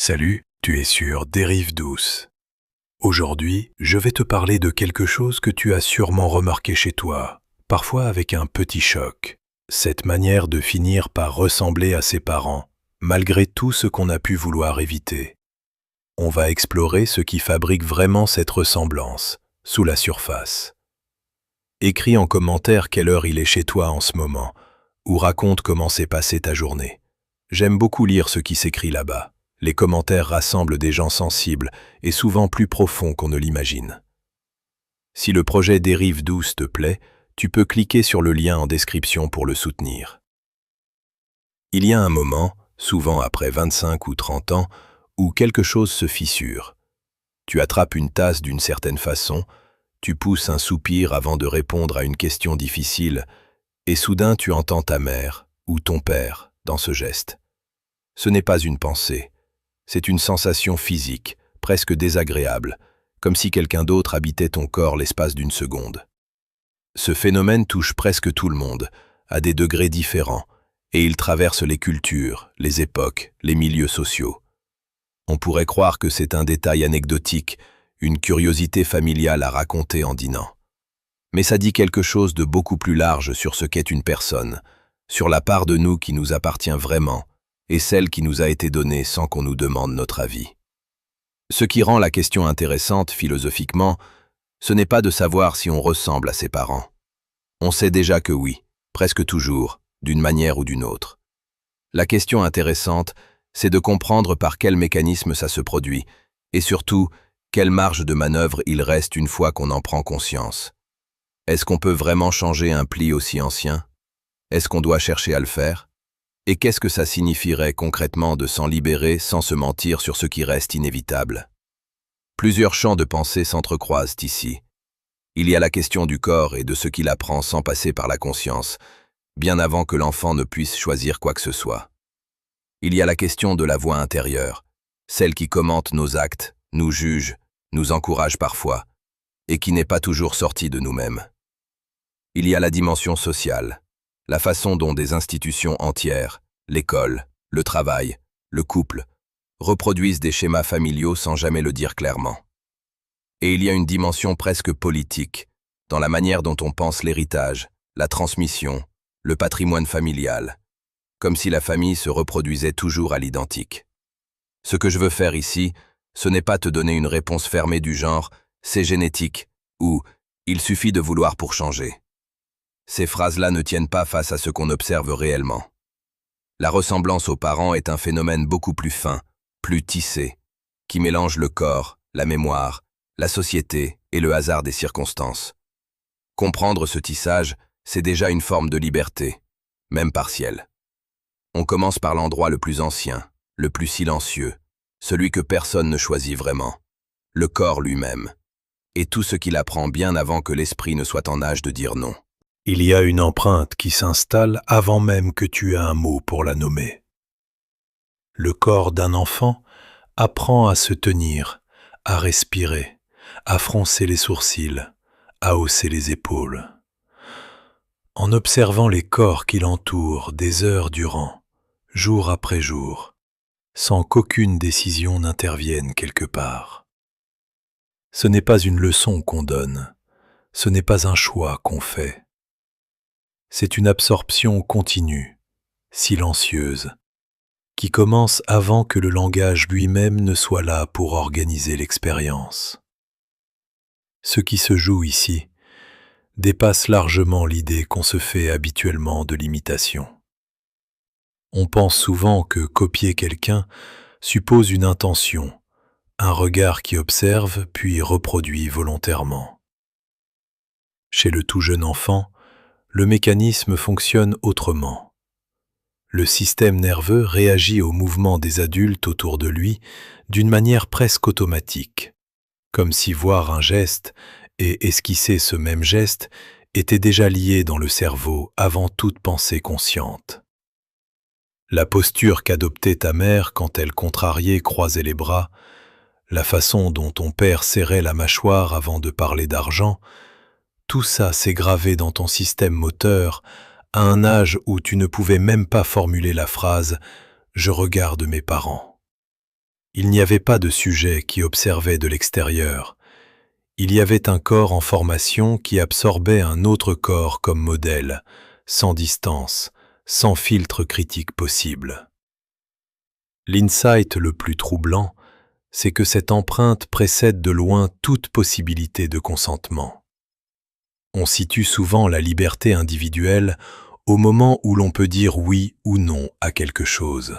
Salut, tu es sur Dérive douce. Aujourd'hui, je vais te parler de quelque chose que tu as sûrement remarqué chez toi, parfois avec un petit choc. Cette manière de finir par ressembler à ses parents, malgré tout ce qu'on a pu vouloir éviter. On va explorer ce qui fabrique vraiment cette ressemblance, sous la surface. Écris en commentaire quelle heure il est chez toi en ce moment, ou raconte comment s'est passée ta journée. J'aime beaucoup lire ce qui s'écrit là-bas. Les commentaires rassemblent des gens sensibles et souvent plus profonds qu'on ne l'imagine. Si le projet Dérive douce te plaît, tu peux cliquer sur le lien en description pour le soutenir. Il y a un moment, souvent après 25 ou 30 ans, où quelque chose se fissure. Tu attrapes une tasse d'une certaine façon, tu pousses un soupir avant de répondre à une question difficile, et soudain tu entends ta mère ou ton père dans ce geste. Ce n'est pas une pensée. C'est une sensation physique, presque désagréable, comme si quelqu'un d'autre habitait ton corps l'espace d'une seconde. Ce phénomène touche presque tout le monde, à des degrés différents, et il traverse les cultures, les époques, les milieux sociaux. On pourrait croire que c'est un détail anecdotique, une curiosité familiale à raconter en dînant. Mais ça dit quelque chose de beaucoup plus large sur ce qu'est une personne, sur la part de nous qui nous appartient vraiment, et celle qui nous a été donnée sans qu'on nous demande notre avis. Ce qui rend la question intéressante, philosophiquement, ce n'est pas de savoir si on ressemble à ses parents. On sait déjà que oui, presque toujours, d'une manière ou d'une autre. La question intéressante, c'est de comprendre par quel mécanisme ça se produit, et surtout, quelle marge de manœuvre il reste une fois qu'on en prend conscience. Est-ce qu'on peut vraiment changer un pli aussi ancien? Est-ce qu'on doit chercher à le faire? Et qu'est-ce que ça signifierait concrètement de s'en libérer sans se mentir sur ce qui reste inévitable? Plusieurs champs de pensée s'entrecroisent ici. Il y a la question du corps et de ce qu'il apprend sans passer par la conscience, bien avant que l'enfant ne puisse choisir quoi que ce soit. Il y a la question de la voix intérieure, celle qui commente nos actes, nous juge, nous encourage parfois, et qui n'est pas toujours sortie de nous-mêmes. Il y a la dimension sociale, la façon dont des institutions entières, l'école, le travail, le couple, reproduisent des schémas familiaux sans jamais le dire clairement. Et il y a une dimension presque politique, dans la manière dont on pense l'héritage, la transmission, le patrimoine familial, comme si la famille se reproduisait toujours à l'identique. Ce que je veux faire ici, ce n'est pas te donner une réponse fermée du genre « c'est génétique » ou « il suffit de vouloir pour changer ». Ces phrases-là ne tiennent pas face à ce qu'on observe réellement. La ressemblance aux parents est un phénomène beaucoup plus fin, plus tissé, qui mélange le corps, la mémoire, la société et le hasard des circonstances. Comprendre ce tissage, c'est déjà une forme de liberté, même partielle. On commence par l'endroit le plus ancien, le plus silencieux, celui que personne ne choisit vraiment, le corps lui-même, et tout ce qu'il apprend bien avant que l'esprit ne soit en âge de dire non. Il y a une empreinte qui s'installe avant même que tu aies un mot pour la nommer. Le corps d'un enfant apprend à se tenir, à respirer, à froncer les sourcils, à hausser les épaules. En observant les corps qui l'entourent des heures durant, jour après jour, sans qu'aucune décision n'intervienne quelque part. Ce n'est pas une leçon qu'on donne, ce n'est pas un choix qu'on fait. C'est une absorption continue, silencieuse, qui commence avant que le langage lui-même ne soit là pour organiser l'expérience. Ce qui se joue ici dépasse largement l'idée qu'on se fait habituellement de l'imitation. On pense souvent que copier quelqu'un suppose une intention, un regard qui observe puis reproduit volontairement. Chez le tout jeune enfant, le mécanisme fonctionne autrement. Le système nerveux réagit aux mouvements des adultes autour de lui d'une manière presque automatique, comme si voir un geste et esquisser ce même geste étaient déjà liés dans le cerveau avant toute pensée consciente. La posture qu'adoptait ta mère quand elle contrariée croisait les bras, la façon dont ton père serrait la mâchoire avant de parler d'argent, tout ça s'est gravé dans ton système moteur à un âge où tu ne pouvais même pas formuler la phrase « je regarde mes parents ». Il n'y avait pas de sujet qui observait de l'extérieur. Il y avait un corps en formation qui absorbait un autre corps comme modèle, sans distance, sans filtre critique possible. L'insight le plus troublant, c'est que cette empreinte précède de loin toute possibilité de consentement. On situe souvent la liberté individuelle au moment où l'on peut dire oui ou non à quelque chose.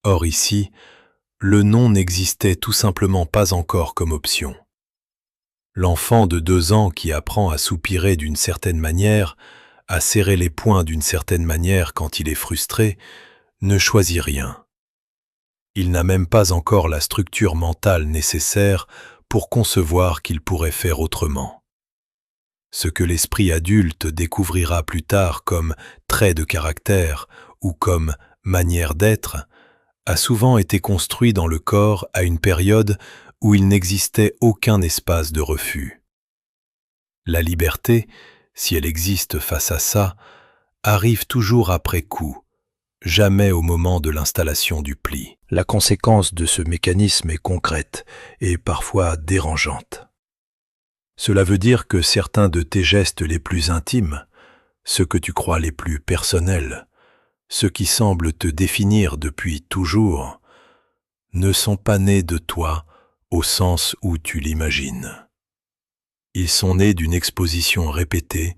Or ici, le non n'existait tout simplement pas encore comme option. L'enfant de 2 ans qui apprend à soupirer d'une certaine manière, à serrer les poings d'une certaine manière quand il est frustré, ne choisit rien. Il n'a même pas encore la structure mentale nécessaire pour concevoir qu'il pourrait faire autrement. Ce que l'esprit adulte découvrira plus tard comme trait de caractère ou comme manière d'être a souvent été construit dans le corps à une période où il n'existait aucun espace de refus. La liberté, si elle existe face à ça, arrive toujours après coup, jamais au moment de l'installation du pli. La conséquence de ce mécanisme est concrète et parfois dérangeante. Cela veut dire que certains de tes gestes les plus intimes, ceux que tu crois les plus personnels, ceux qui semblent te définir depuis toujours, ne sont pas nés de toi au sens où tu l'imagines. Ils sont nés d'une exposition répétée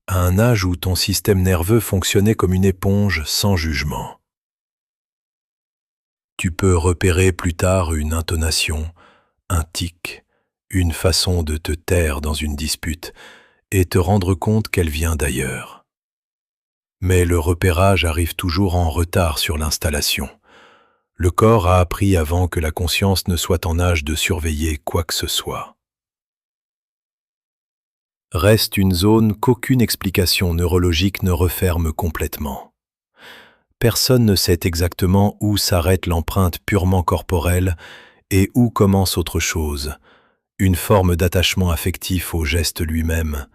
à un âge où ton système nerveux fonctionnait comme une éponge sans jugement. Tu peux repérer plus tard une intonation, un tic, une façon de te taire dans une dispute et te rendre compte qu'elle vient d'ailleurs. Mais le repérage arrive toujours en retard sur l'installation. Le corps a appris avant que la conscience ne soit en âge de surveiller quoi que ce soit. Reste une zone qu'aucune explication neurologique ne referme complètement. Personne ne sait exactement où s'arrête l'empreinte purement corporelle et où commence autre chose, une forme d'attachement affectif au geste lui-même,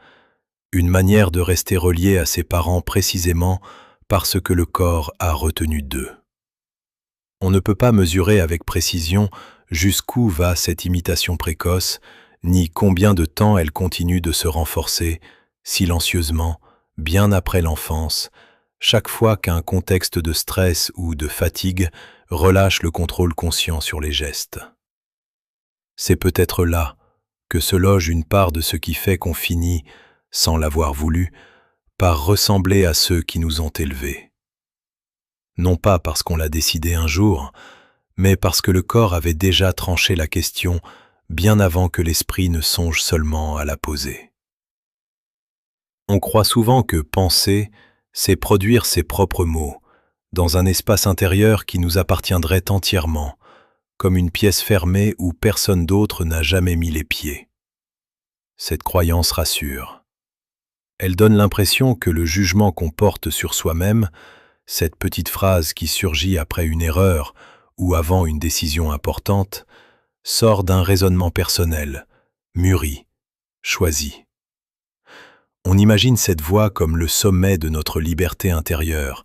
une manière de rester relié à ses parents précisément parce que le corps a retenu d'eux. On ne peut pas mesurer avec précision jusqu'où va cette imitation précoce, ni combien de temps elle continue de se renforcer, silencieusement, bien après l'enfance, chaque fois qu'un contexte de stress ou de fatigue relâche le contrôle conscient sur les gestes. C'est peut-être là que se loge une part de ce qui fait qu'on finit, sans l'avoir voulu, par ressembler à ceux qui nous ont élevés. Non pas parce qu'on l'a décidé un jour, mais parce que le corps avait déjà tranché la question bien avant que l'esprit ne songe seulement à la poser. On croit souvent que penser, c'est produire ses propres mots, dans un espace intérieur qui nous appartiendrait entièrement, comme une pièce fermée où personne d'autre n'a jamais mis les pieds. Cette croyance rassure. Elle donne l'impression que le jugement qu'on porte sur soi-même, cette petite phrase qui surgit après une erreur ou avant une décision importante, sort d'un raisonnement personnel, mûri, choisi. On imagine cette voix comme le sommet de notre liberté intérieure,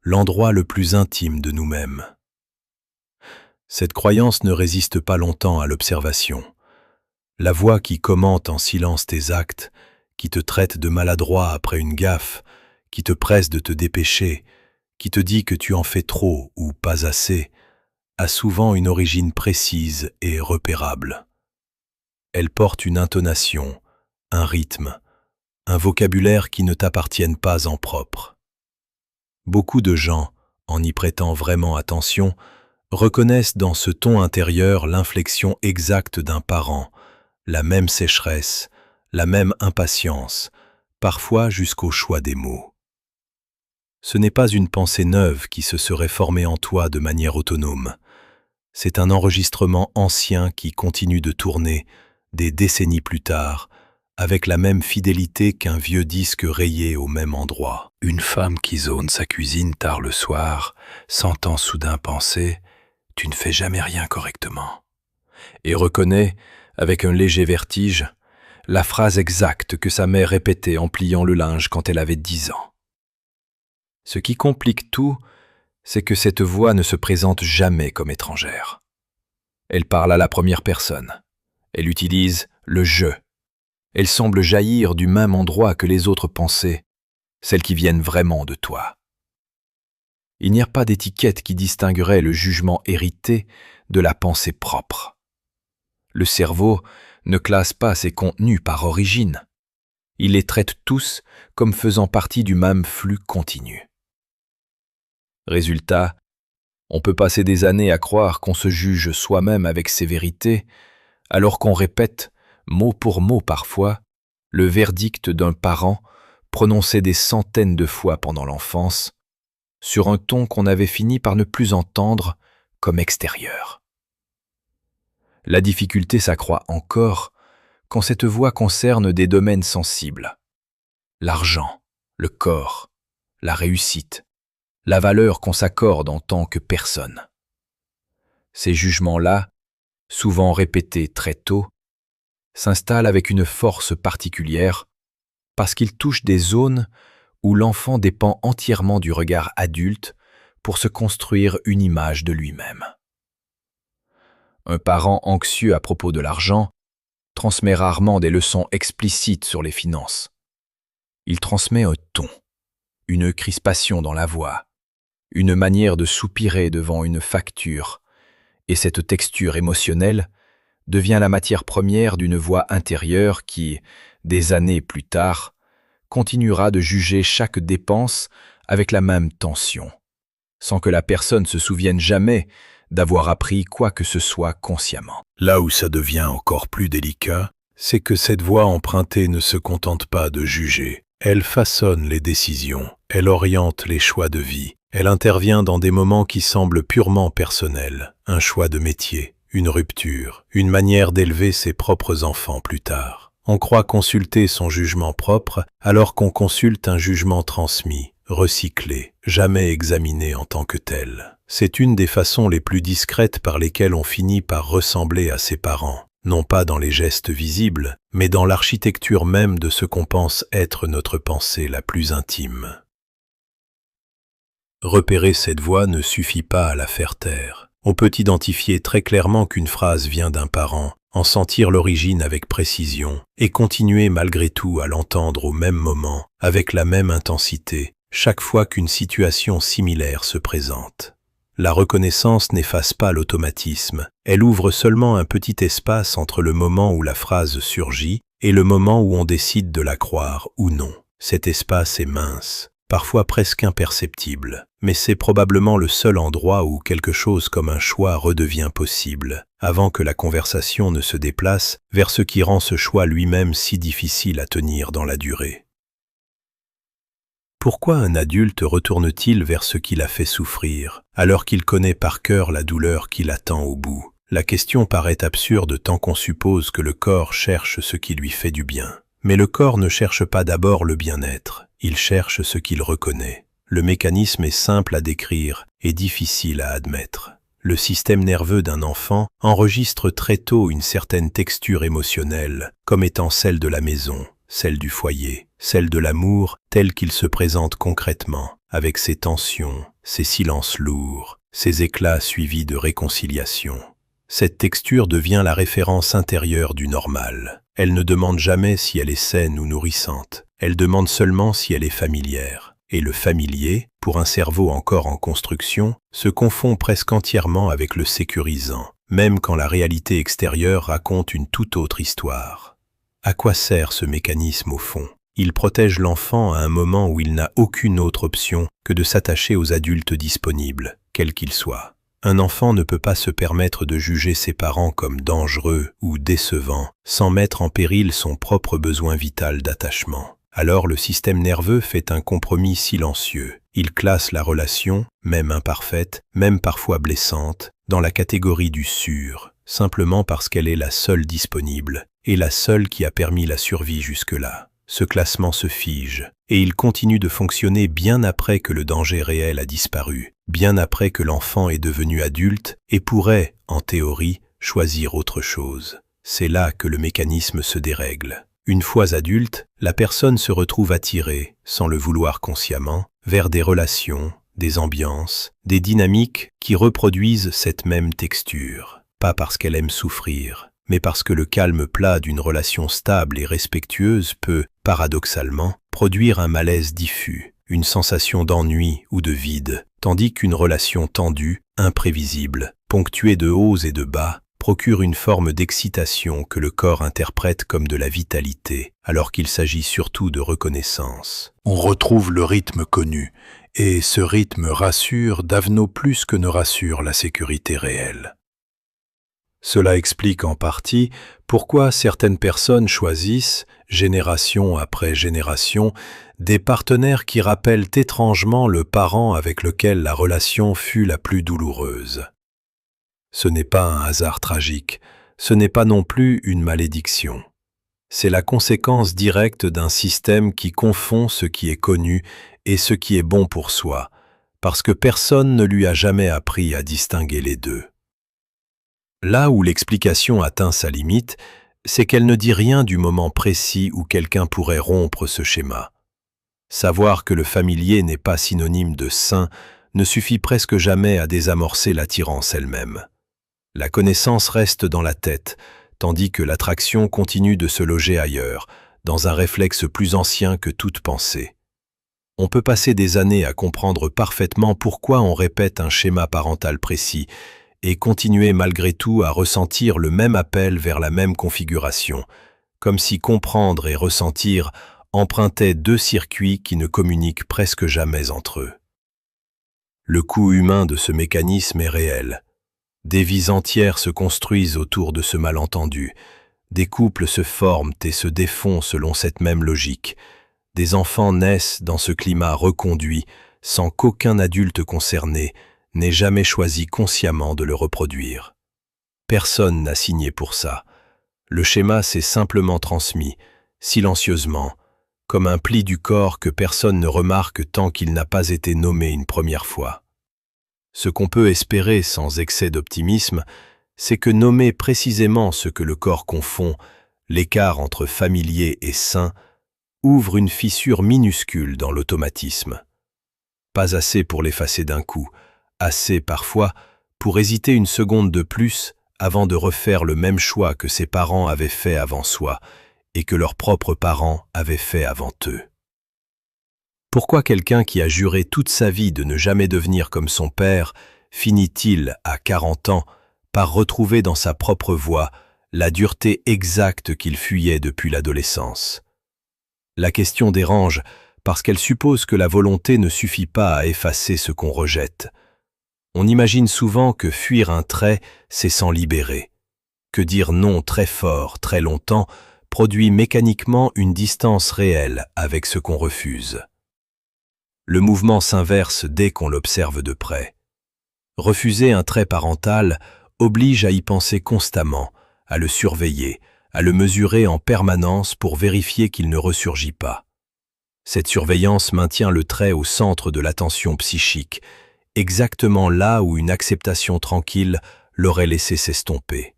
l'endroit le plus intime de nous-mêmes. Cette croyance ne résiste pas longtemps à l'observation. La voix qui commente en silence tes actes, qui te traite de maladroit après une gaffe, qui te presse de te dépêcher, qui te dit que tu en fais trop ou pas assez, a souvent une origine précise et repérable. Elle porte une intonation, un rythme, un vocabulaire qui ne t'appartiennent pas en propre. Beaucoup de gens, en y prêtant vraiment attention, reconnaissent dans ce ton intérieur l'inflexion exacte d'un parent, la même sécheresse, la même impatience, parfois jusqu'au choix des mots. Ce n'est pas une pensée neuve qui se serait formée en toi de manière autonome. C'est un enregistrement ancien qui continue de tourner, des décennies plus tard, avec la même fidélité qu'un vieux disque rayé au même endroit. Une femme qui zone sa cuisine tard le soir, s'entend soudain penser « Tu ne fais jamais rien correctement » et reconnaît, avec un léger vertige, la phrase exacte que sa mère répétait en pliant le linge quand elle avait 10 ans. Ce qui complique tout, c'est que cette voix ne se présente jamais comme étrangère. Elle parle à la première personne. Elle utilise le « je ». Elle semble jaillir du même endroit que les autres pensées, celles qui viennent vraiment de toi. Il n'y a pas d'étiquette qui distinguerait le jugement hérité de la pensée propre. Le cerveau ne classe pas ses contenus par origine. Il les traite tous comme faisant partie du même flux continu. Résultat, on peut passer des années à croire qu'on se juge soi-même avec sévérité, alors qu'on répète, mot pour mot parfois, le verdict d'un parent prononcé des centaines de fois pendant l'enfance, sur un ton qu'on avait fini par ne plus entendre comme extérieur. La difficulté s'accroît encore quand cette voix concerne des domaines sensibles. L'argent, le corps, la réussite, la valeur qu'on s'accorde en tant que personne. Ces jugements-là, souvent répétés très tôt, s'installent avec une force particulière parce qu'ils touchent des zones où l'enfant dépend entièrement du regard adulte pour se construire une image de lui-même. Un parent anxieux à propos de l'argent transmet rarement des leçons explicites sur les finances. Il transmet un ton, une crispation dans la voix, une manière de soupirer devant une facture, et cette texture émotionnelle devient la matière première d'une voix intérieure qui, des années plus tard, continuera de juger chaque dépense avec la même tension, sans que la personne se souvienne jamais d'avoir appris quoi que ce soit consciemment. Là où ça devient encore plus délicat, c'est que cette voix empruntée ne se contente pas de juger. Elle façonne les décisions, elle oriente les choix de vie, elle intervient dans des moments qui semblent purement personnels, un choix de métier, une rupture, une manière d'élever ses propres enfants plus tard. On croit consulter son jugement propre alors qu'on consulte un jugement transmis, recyclé, jamais examiné en tant que tel. C'est une des façons les plus discrètes par lesquelles on finit par ressembler à ses parents, non pas dans les gestes visibles, mais dans l'architecture même de ce qu'on pense être notre pensée la plus intime. Repérer cette voix ne suffit pas à la faire taire. On peut identifier très clairement qu'une phrase vient d'un parent, en sentir l'origine avec précision, et continuer malgré tout à l'entendre au même moment, avec la même intensité, chaque fois qu'une situation similaire se présente. La reconnaissance n'efface pas l'automatisme, elle ouvre seulement un petit espace entre le moment où la phrase surgit et le moment où on décide de la croire ou non. Cet espace est mince, parfois presque imperceptible, mais c'est probablement le seul endroit où quelque chose comme un choix redevient possible, avant que la conversation ne se déplace vers ce qui rend ce choix lui-même si difficile à tenir dans la durée. Pourquoi un adulte retourne-t-il vers ce qui l'a fait souffrir, alors qu'il connaît par cœur la douleur qui l'attend au bout? La question paraît absurde tant qu'on suppose que le corps cherche ce qui lui fait du bien. Mais le corps ne cherche pas d'abord le bien-être, il cherche ce qu'il reconnaît. Le mécanisme est simple à décrire et difficile à admettre. Le système nerveux d'un enfant enregistre très tôt une certaine texture émotionnelle, comme étant celle de la maison, celle du foyer, celle de l'amour tel qu'il se présente concrètement, avec ses tensions, ses silences lourds, ses éclats suivis de réconciliation. Cette texture devient la référence intérieure du normal. Elle ne demande jamais si elle est saine ou nourrissante, elle demande seulement si elle est familière. Et le familier, pour un cerveau encore en construction, se confond presque entièrement avec le sécurisant, même quand la réalité extérieure raconte une toute autre histoire. À quoi sert ce mécanisme au fond? Il protège l'enfant à un moment où il n'a aucune autre option que de s'attacher aux adultes disponibles, quels qu'ils soient. Un enfant ne peut pas se permettre de juger ses parents comme dangereux ou décevants sans mettre en péril son propre besoin vital d'attachement. Alors le système nerveux fait un compromis silencieux. Il classe la relation, même imparfaite, même parfois blessante, dans la catégorie du sûr, simplement parce qu'elle est la seule disponible et la seule qui a permis la survie jusque-là. Ce classement se fige, et il continue de fonctionner bien après que le danger réel a disparu, bien après que l'enfant est devenu adulte et pourrait, en théorie, choisir autre chose. C'est là que le mécanisme se dérègle. Une fois adulte, la personne se retrouve attirée, sans le vouloir consciemment, vers des relations, des ambiances, des dynamiques qui reproduisent cette même texture, pas parce qu'elle aime souffrir, mais parce que le calme plat d'une relation stable et respectueuse peut, paradoxalement, produire un malaise diffus, une sensation d'ennui ou de vide, tandis qu'une relation tendue, imprévisible, ponctuée de hauts et de bas, procure une forme d'excitation que le corps interprète comme de la vitalité, alors qu'il s'agit surtout de reconnaissance. On retrouve le rythme connu, et ce rythme rassure d'Avenot plus que ne rassure la sécurité réelle. Cela explique en partie pourquoi certaines personnes choisissent, génération après génération, des partenaires qui rappellent étrangement le parent avec lequel la relation fut la plus douloureuse. Ce n'est pas un hasard tragique, ce n'est pas non plus une malédiction. C'est la conséquence directe d'un système qui confond ce qui est connu et ce qui est bon pour soi, parce que personne ne lui a jamais appris à distinguer les deux. Là où l'explication atteint sa limite, c'est qu'elle ne dit rien du moment précis où quelqu'un pourrait rompre ce schéma. Savoir que le familier n'est pas synonyme de sain ne suffit presque jamais à désamorcer l'attirance elle-même. La connaissance reste dans la tête, tandis que l'attraction continue de se loger ailleurs, dans un réflexe plus ancien que toute pensée. On peut passer des années à comprendre parfaitement pourquoi on répète un schéma parental précis et continuer malgré tout à ressentir le même appel vers la même configuration, comme si comprendre et ressentir empruntaient deux circuits qui ne communiquent presque jamais entre eux. Le coût humain de ce mécanisme est réel. Des vies entières se construisent autour de ce malentendu. Des couples se forment et se défont selon cette même logique. Des enfants naissent dans ce climat reconduit sans qu'aucun adulte concerné n'ait jamais choisi consciemment de le reproduire. Personne n'a signé pour ça. Le schéma s'est simplement transmis, silencieusement, comme un pli du corps que personne ne remarque tant qu'il n'a pas été nommé une première fois. Ce qu'on peut espérer sans excès d'optimisme, c'est que nommer précisément ce que le corps confond, l'écart entre familier et sain, ouvre une fissure minuscule dans l'automatisme. Pas assez pour l'effacer d'un coup, assez parfois pour hésiter une seconde de plus avant de refaire le même choix que ses parents avaient fait avant soi et que leurs propres parents avaient fait avant eux. Pourquoi quelqu'un qui a juré toute sa vie de ne jamais devenir comme son père finit-il, à 40 ans, par retrouver dans sa propre voix la dureté exacte qu'il fuyait depuis l'adolescence? La question dérange parce qu'elle suppose que la volonté ne suffit pas à effacer ce qu'on rejette. On imagine souvent que fuir un trait, c'est s'en libérer, que dire non très fort, très longtemps, produit mécaniquement une distance réelle avec ce qu'on refuse. Le mouvement s'inverse dès qu'on l'observe de près. Refuser un trait parental oblige à y penser constamment, à le surveiller, à le mesurer en permanence pour vérifier qu'il ne ressurgit pas. Cette surveillance maintient le trait au centre de l'attention psychique, exactement là où une acceptation tranquille l'aurait laissé s'estomper.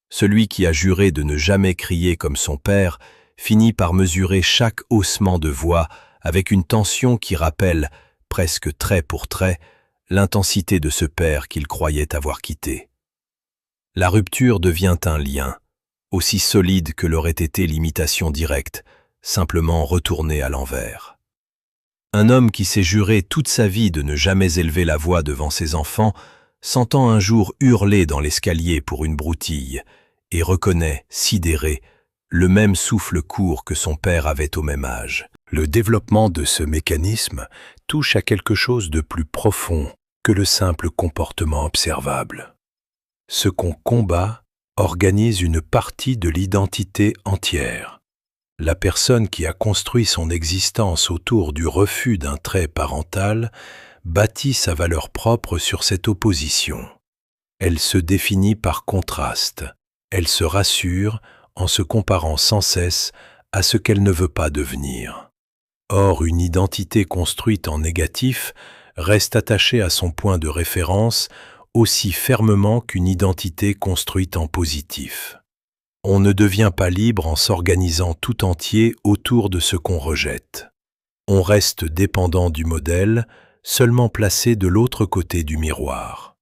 Celui qui a juré de ne jamais crier comme son père finit par mesurer chaque haussement de voix avec une tension qui rappelle, presque trait pour trait, l'intensité de ce père qu'il croyait avoir quitté. La rupture devient un lien, aussi solide que l'aurait été l'imitation directe, simplement retournée à l'envers. Un homme qui s'est juré toute sa vie de ne jamais élever la voix devant ses enfants s'entend un jour hurler dans l'escalier pour une broutille et reconnaît, sidéré, le même souffle court que son père avait au même âge. Le développement de ce mécanisme touche à quelque chose de plus profond que le simple comportement observable. Ce qu'on combat organise une partie de l'identité entière. La personne qui a construit son existence autour du refus d'un trait parental bâtit sa valeur propre sur cette opposition. Elle se définit par contraste. Elle se rassure en se comparant sans cesse à ce qu'elle ne veut pas devenir. Or, une identité construite en négatif reste attachée à son point de référence aussi fermement qu'une identité construite en positif. On ne devient pas libre en s'organisant tout entier autour de ce qu'on rejette. On reste dépendant du modèle, seulement placé de l'autre côté du miroir.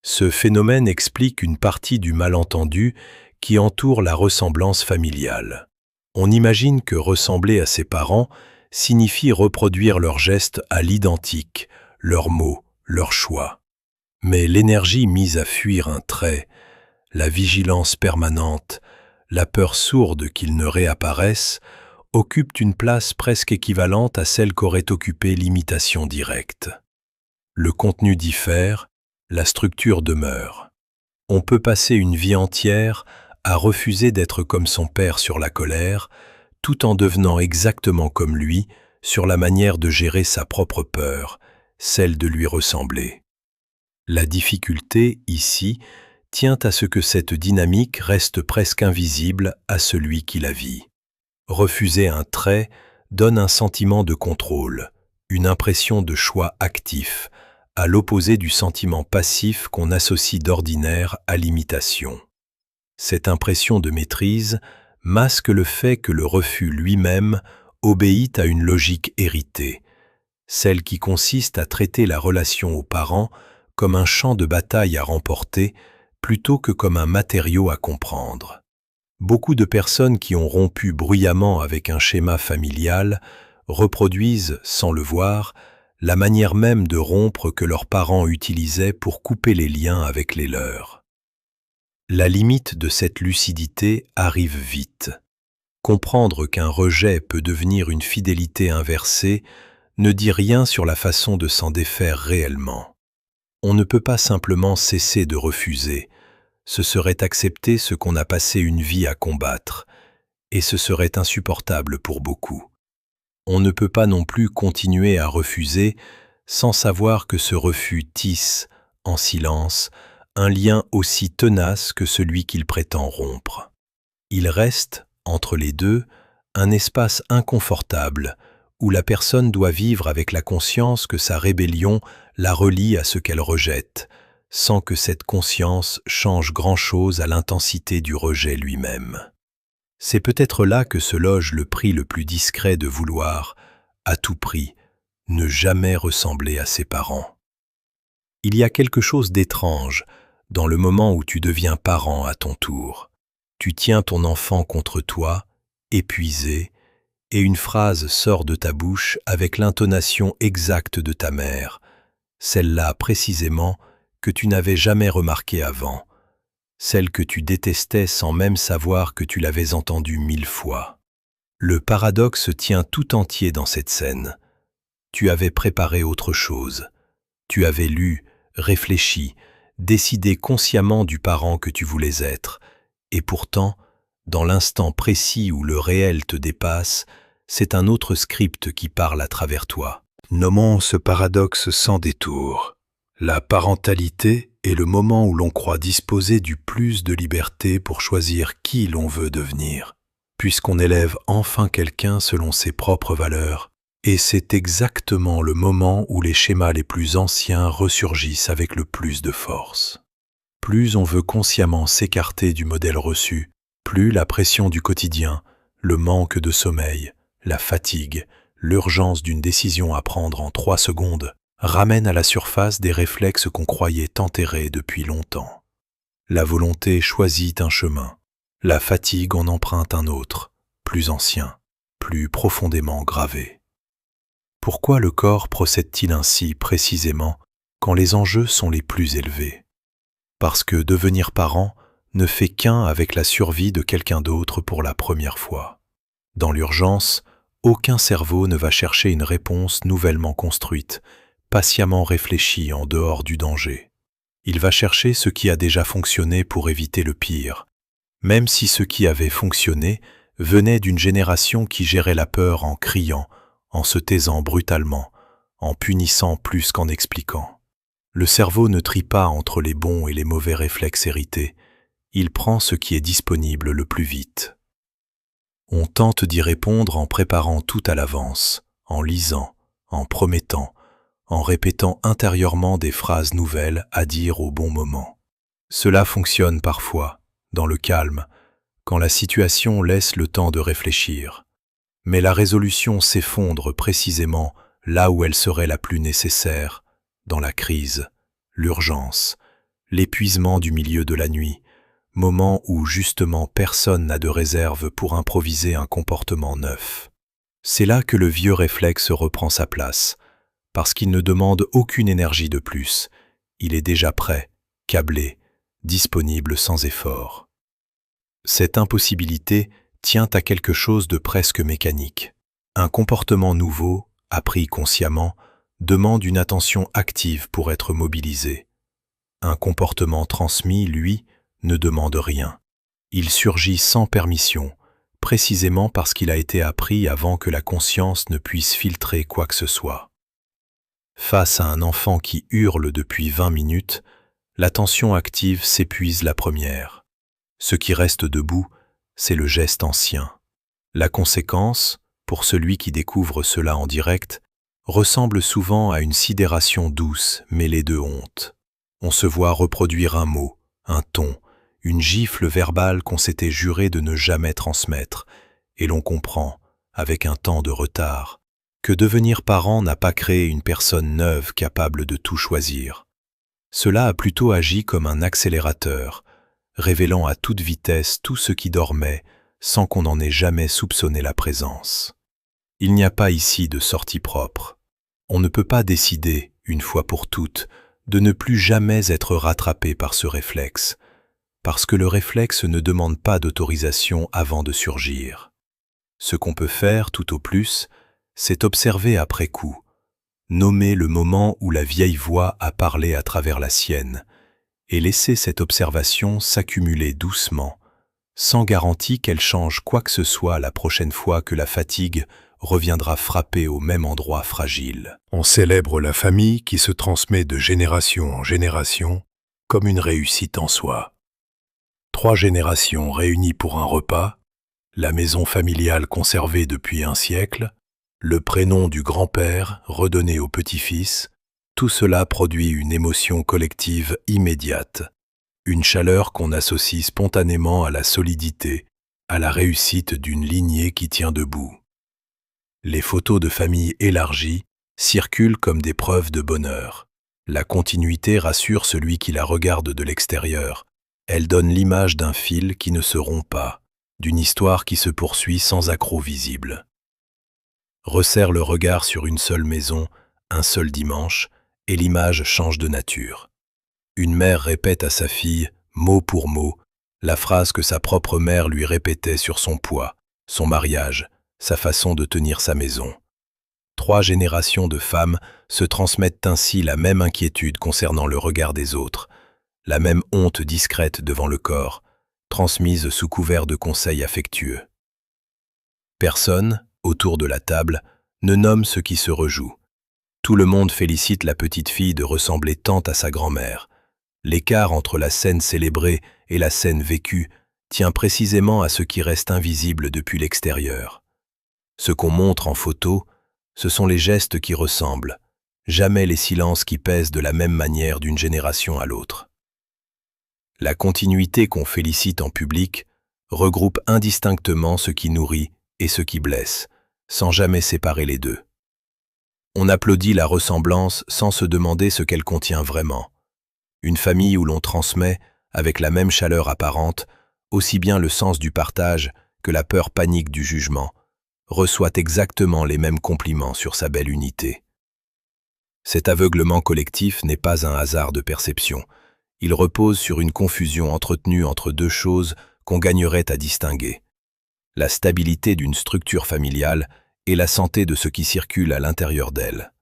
Ce phénomène explique une partie du malentendu qui entoure la ressemblance familiale. On imagine que ressembler à ses parents signifie reproduire leurs gestes à l'identique, leurs mots, leurs choix. Mais l'énergie mise à fuir un trait, la vigilance permanente, la peur sourde qu'il ne réapparaisse, occupent une place presque équivalente à celle qu'aurait occupée l'imitation directe. Le contenu diffère, la structure demeure. On peut passer une vie entière à refuser d'être comme son père sur la colère, tout en devenant exactement comme lui sur la manière de gérer sa propre peur, celle de lui ressembler. La difficulté, ici, tient à ce que cette dynamique reste presque invisible à celui qui la vit. Refuser un trait donne un sentiment de contrôle, une impression de choix actif, à l'opposé du sentiment passif qu'on associe d'ordinaire à l'imitation. Cette impression de maîtrise masque le fait que le refus lui-même obéit à une logique héritée, celle qui consiste à traiter la relation aux parents comme un champ de bataille à remporter plutôt que comme un matériau à comprendre. Beaucoup de personnes qui ont rompu bruyamment avec un schéma familial reproduisent, sans le voir, la manière même de rompre que leurs parents utilisaient pour couper les liens avec les leurs. La limite de cette lucidité arrive vite. Comprendre qu'un rejet peut devenir une fidélité inversée ne dit rien sur la façon de s'en défaire réellement. On ne peut pas simplement cesser de refuser. Ce serait accepter ce qu'on a passé une vie à combattre, et ce serait insupportable pour beaucoup. On ne peut pas non plus continuer à refuser sans savoir que ce refus tisse, en silence, un lien aussi tenace que celui qu'il prétend rompre. Il reste, entre les deux, un espace inconfortable où la personne doit vivre avec la conscience que sa rébellion la relie à ce qu'elle rejette, sans que cette conscience change grand-chose à l'intensité du rejet lui-même. C'est peut-être là que se loge le prix le plus discret de vouloir, à tout prix, ne jamais ressembler à ses parents. Il y a quelque chose d'étrange dans le moment où tu deviens parent à ton tour. Tu tiens ton enfant contre toi, épuisé, et une phrase sort de ta bouche avec l'intonation exacte de ta mère, celle-là précisément que tu n'avais jamais remarquée avant, celle que tu détestais sans même savoir que tu l'avais entendue 1000 fois. Le paradoxe tient tout entier dans cette scène. Tu avais préparé autre chose. Tu avais lu, réfléchi, décidé consciemment du parent que tu voulais être, et pourtant, dans l'instant précis où le réel te dépasse, c'est un autre script qui parle à travers toi. Nommons ce paradoxe sans détour. La parentalité est le moment où l'on croit disposer du plus de liberté pour choisir qui l'on veut devenir, puisqu'on élève enfin quelqu'un selon ses propres valeurs, et c'est exactement le moment où les schémas les plus anciens ressurgissent avec le plus de force. Plus on veut consciemment s'écarter du modèle reçu, plus la pression du quotidien, le manque de sommeil, la fatigue, l'urgence d'une décision à prendre en 3 secondes ramènent à la surface des réflexes qu'on croyait enterrés depuis longtemps. La volonté choisit un chemin, la fatigue en emprunte un autre, plus ancien, plus profondément gravé. Pourquoi le corps procède-t-il ainsi précisément quand les enjeux sont les plus élevés? Parce que devenir parent ne fait qu'un avec la survie de quelqu'un d'autre pour la première fois. Dans l'urgence, aucun cerveau ne va chercher une réponse nouvellement construite, patiemment réfléchie en dehors du danger. Il va chercher ce qui a déjà fonctionné pour éviter le pire, même si ce qui avait fonctionné venait d'une génération qui gérait la peur en criant, en se taisant brutalement, en punissant plus qu'en expliquant. Le cerveau ne trie pas entre les bons et les mauvais réflexes hérités, il prend ce qui est disponible le plus vite. On tente d'y répondre en préparant tout à l'avance, en lisant, en promettant, en répétant intérieurement des phrases nouvelles à dire au bon moment. Cela fonctionne parfois, dans le calme, quand la situation laisse le temps de réfléchir. Mais la résolution s'effondre précisément là où elle serait la plus nécessaire, dans la crise, l'urgence, l'épuisement du milieu de la nuit, moment où justement personne n'a de réserve pour improviser un comportement neuf. C'est là que le vieux réflexe reprend sa place, parce qu'il ne demande aucune énergie de plus. Il est déjà prêt, câblé, disponible sans effort. Cette impossibilité tient à quelque chose de presque mécanique. Un comportement nouveau, appris consciemment, demande une attention active pour être mobilisé. Un comportement transmis, lui, ne demande rien. Il surgit sans permission, précisément parce qu'il a été appris avant que la conscience ne puisse filtrer quoi que ce soit. Face à un enfant qui hurle depuis 20 minutes, l'attention active s'épuise la première. Ce qui reste debout, c'est le geste ancien. La conséquence, pour celui qui découvre cela en direct, ressemble souvent à une sidération douce mêlée de honte. On se voit reproduire un mot, un ton, une gifle verbale qu'on s'était juré de ne jamais transmettre, et l'on comprend, avec un temps de retard, que devenir parent n'a pas créé une personne neuve capable de tout choisir. Cela a plutôt agi comme un accélérateur, révélant à toute vitesse tout ce qui dormait sans qu'on n'en ait jamais soupçonné la présence. Il n'y a pas ici de sortie propre. On ne peut pas décider, une fois pour toutes, de ne plus jamais être rattrapé par ce réflexe, parce que le réflexe ne demande pas d'autorisation avant de surgir. Ce qu'on peut faire, tout au plus, c'est observer après coup, nommer le moment où la vieille voix a parlé à travers la sienne, et laisser cette observation s'accumuler doucement, sans garantie qu'elle change quoi que ce soit la prochaine fois que la fatigue reviendra frapper au même endroit fragile. On célèbre la famille qui se transmet de génération en génération comme une réussite en soi. 3 générations réunies pour un repas, la maison familiale conservée depuis un siècle, le prénom du grand-père redonné au petit-fils, tout cela produit une émotion collective immédiate, une chaleur qu'on associe spontanément à la solidité, à la réussite d'une lignée qui tient debout. Les photos de famille élargies circulent comme des preuves de bonheur. La continuité rassure celui qui la regarde de l'extérieur. Elle donne l'image d'un fil qui ne se rompt pas, d'une histoire qui se poursuit sans accroc visible. Resserre le regard sur une seule maison, un seul dimanche, et l'image change de nature. Une mère répète à sa fille, mot pour mot, la phrase que sa propre mère lui répétait sur son poids, son mariage, sa façon de tenir sa maison. 3 générations de femmes se transmettent ainsi la même inquiétude concernant le regard des autres, la même honte discrète devant le corps, transmise sous couvert de conseils affectueux. Personne, autour de la table, ne nomme ce qui se rejoue. Tout le monde félicite la petite fille de ressembler tant à sa grand-mère. L'écart entre la scène célébrée et la scène vécue tient précisément à ce qui reste invisible depuis l'extérieur. Ce qu'on montre en photo, ce sont les gestes qui ressemblent, jamais les silences qui pèsent de la même manière d'une génération à l'autre. La continuité qu'on félicite en public regroupe indistinctement ce qui nourrit et ce qui blesse, sans jamais séparer les deux. On applaudit la ressemblance sans se demander ce qu'elle contient vraiment. Une famille où l'on transmet, avec la même chaleur apparente, aussi bien le sens du partage que la peur panique du jugement, reçoit exactement les mêmes compliments sur sa belle unité. Cet aveuglement collectif n'est pas un hasard de perception. Il repose sur une confusion entretenue entre 2 choses qu'on gagnerait à distinguer. La stabilité d'une structure familiale et la santé de ce qui circule à l'intérieur d'elle.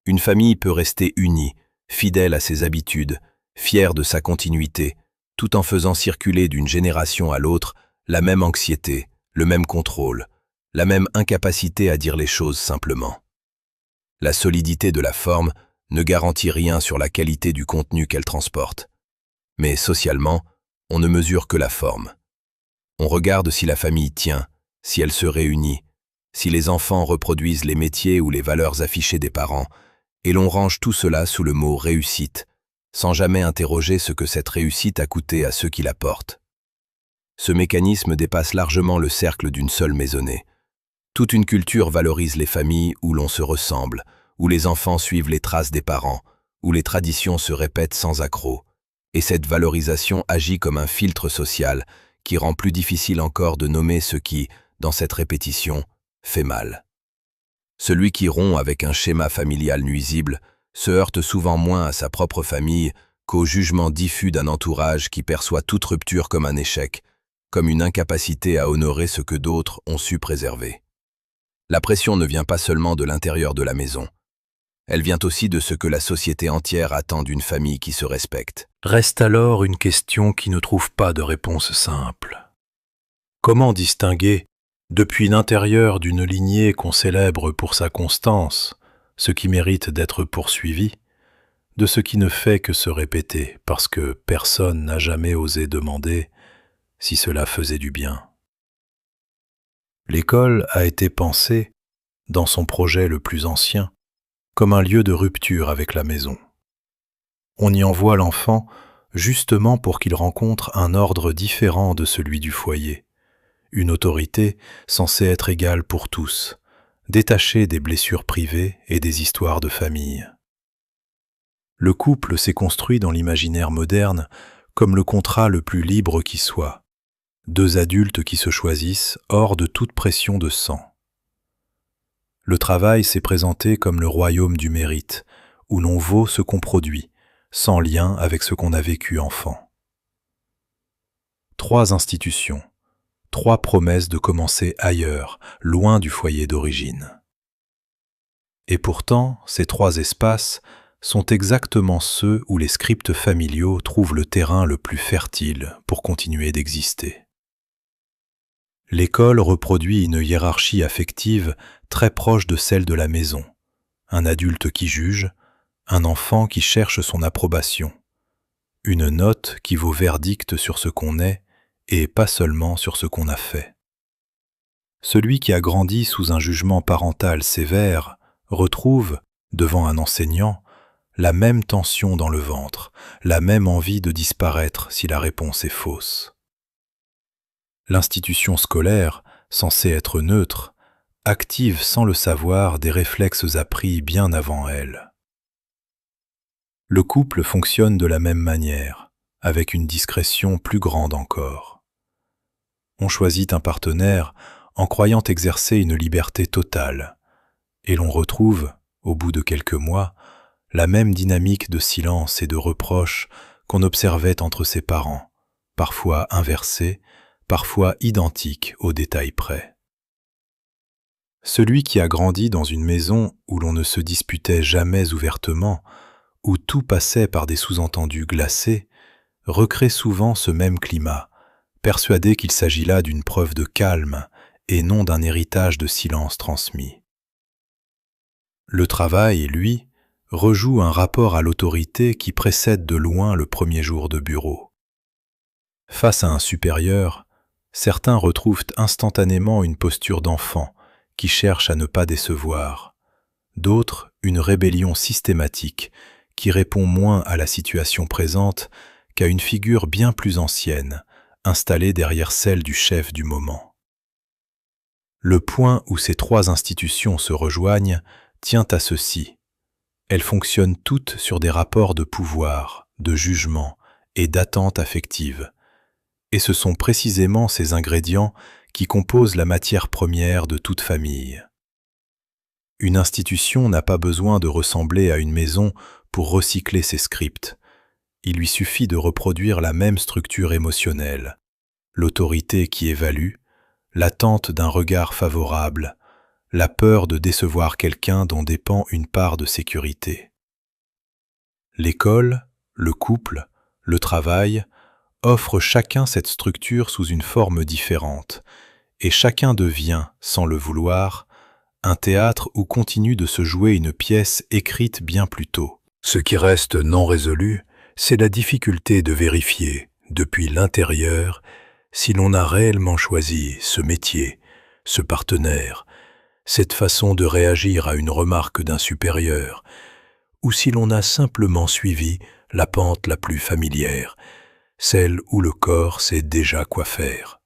Une famille peut rester unie, fidèle à ses habitudes, fière de sa continuité, tout en faisant circuler d'une génération à l'autre la même anxiété, le même contrôle, la même incapacité à dire les choses simplement. La solidité de la forme ne garantit rien sur la qualité du contenu qu'elle transporte. Mais socialement, on ne mesure que la forme. On regarde si la famille tient, si elle se réunit, si les enfants reproduisent les métiers ou les valeurs affichées des parents, et l'on range tout cela sous le mot « réussite », sans jamais interroger ce que cette réussite a coûté à ceux qui la portent. Ce mécanisme dépasse largement le cercle d'une seule maisonnée. Toute une culture valorise les familles où l'on se ressemble, où les enfants suivent les traces des parents, où les traditions se répètent sans accroc. Et cette valorisation agit comme un filtre social qui rend plus difficile encore de nommer ce qui, dans cette répétition, fait mal. Celui qui rompt avec un schéma familial nuisible se heurte souvent moins à sa propre famille qu'au jugement diffus d'un entourage qui perçoit toute rupture comme un échec, comme une incapacité à honorer ce que d'autres ont su préserver. La pression ne vient pas seulement de l'intérieur de la maison. Elle vient aussi de ce que la société entière attend d'une famille qui se respecte. Reste alors une question qui ne trouve pas de réponse simple. Comment distinguer, depuis l'intérieur d'une lignée qu'on célèbre pour sa constance, ce qui mérite d'être poursuivi, de ce qui ne fait que se répéter parce que personne n'a jamais osé demander si cela faisait du bien? L'école a été pensée, dans son projet le plus ancien, comme un lieu de rupture avec la maison. On y envoie l'enfant justement pour qu'il rencontre un ordre différent de celui du foyer, une autorité censée être égale pour tous, détachée des blessures privées et des histoires de famille. Le couple s'est construit dans l'imaginaire moderne comme le contrat le plus libre qui soit, deux adultes qui se choisissent hors de toute pression de sang. Le travail s'est présenté comme le royaume du mérite, où l'on vaut ce qu'on produit, sans lien avec ce qu'on a vécu enfant. 3 institutions, 3 promesses de commencer ailleurs, loin du foyer d'origine. Et pourtant, ces 3 espaces sont exactement ceux où les scripts familiaux trouvent le terrain le plus fertile pour continuer d'exister. L'école reproduit une hiérarchie affective très proche de celle de la maison. Un adulte qui juge, un enfant qui cherche son approbation, une note qui vaut verdict sur ce qu'on est et pas seulement sur ce qu'on a fait. Celui qui a grandi sous un jugement parental sévère retrouve, devant un enseignant, la même tension dans le ventre, la même envie de disparaître si la réponse est fausse. L'institution scolaire, censée être neutre, active sans le savoir des réflexes appris bien avant elle. Le couple fonctionne de la même manière, avec une discrétion plus grande encore. On choisit un partenaire en croyant exercer une liberté totale, et l'on retrouve, au bout de quelques mois, la même dynamique de silence et de reproche qu'on observait entre ses parents, parfois inversée, parfois identique au détail près. Celui qui a grandi dans une maison où l'on ne se disputait jamais ouvertement, où tout passait par des sous-entendus glacés, recrée souvent ce même climat, persuadé qu'il s'agit là d'une preuve de calme et non d'un héritage de silence transmis. Le travail, lui, rejoue un rapport à l'autorité qui précède de loin le premier jour de bureau. Face à un supérieur, certains retrouvent instantanément une posture d'enfant qui cherche à ne pas décevoir, d'autres une rébellion systématique qui répond moins à la situation présente qu'à une figure bien plus ancienne, installée derrière celle du chef du moment. Le point où ces 3 institutions se rejoignent tient à ceci. Elles fonctionnent toutes sur des rapports de pouvoir, de jugement et d'attente affective. Et ce sont précisément ces ingrédients qui composent la matière première de toute famille. Une institution n'a pas besoin de ressembler à une maison pour recycler ses scripts. Il lui suffit de reproduire la même structure émotionnelle, l'autorité qui évalue, l'attente d'un regard favorable, la peur de décevoir quelqu'un dont dépend une part de sécurité. L'école, le couple, le travail offrent chacun cette structure sous une forme différente, et chacun devient, sans le vouloir, un théâtre où continue de se jouer une pièce écrite bien plus tôt. Ce qui reste non résolu, c'est la difficulté de vérifier, depuis l'intérieur, si l'on a réellement choisi ce métier, ce partenaire, cette façon de réagir à une remarque d'un supérieur, ou si l'on a simplement suivi la pente la plus familière, celle où le corps sait déjà quoi faire.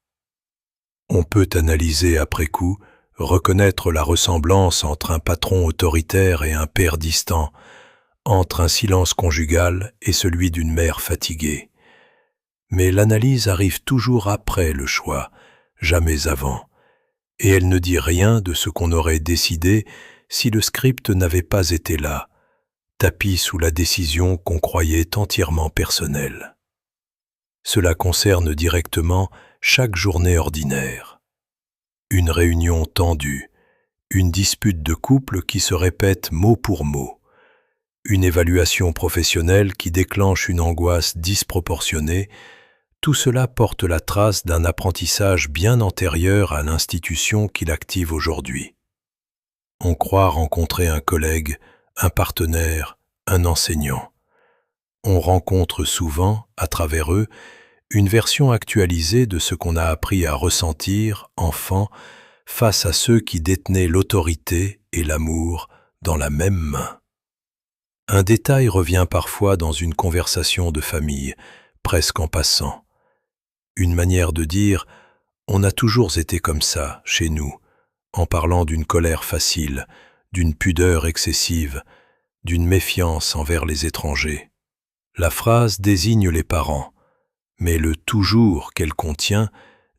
On peut analyser après coup, reconnaître la ressemblance entre un patron autoritaire et un père distant, entre un silence conjugal et celui d'une mère fatiguée. Mais l'analyse arrive toujours après le choix, jamais avant, et elle ne dit rien de ce qu'on aurait décidé si le script n'avait pas été là, tapis sous la décision qu'on croyait entièrement personnelle. Cela concerne directement chaque journée ordinaire. Une réunion tendue, une dispute de couple qui se répète mot pour mot, une évaluation professionnelle qui déclenche une angoisse disproportionnée, tout cela porte la trace d'un apprentissage bien antérieur à l'institution qui l'active aujourd'hui. On croit rencontrer un collègue, un partenaire, un enseignant. On rencontre souvent, à travers eux, une version actualisée de ce qu'on a appris à ressentir, enfant, face à ceux qui détenaient l'autorité et l'amour dans la même main. Un détail revient parfois dans une conversation de famille, presque en passant. Une manière de dire « on a toujours été comme ça, chez nous », en parlant d'une colère facile, d'une pudeur excessive, d'une méfiance envers les étrangers. La phrase désigne les parents, mais le « toujours » qu'elle contient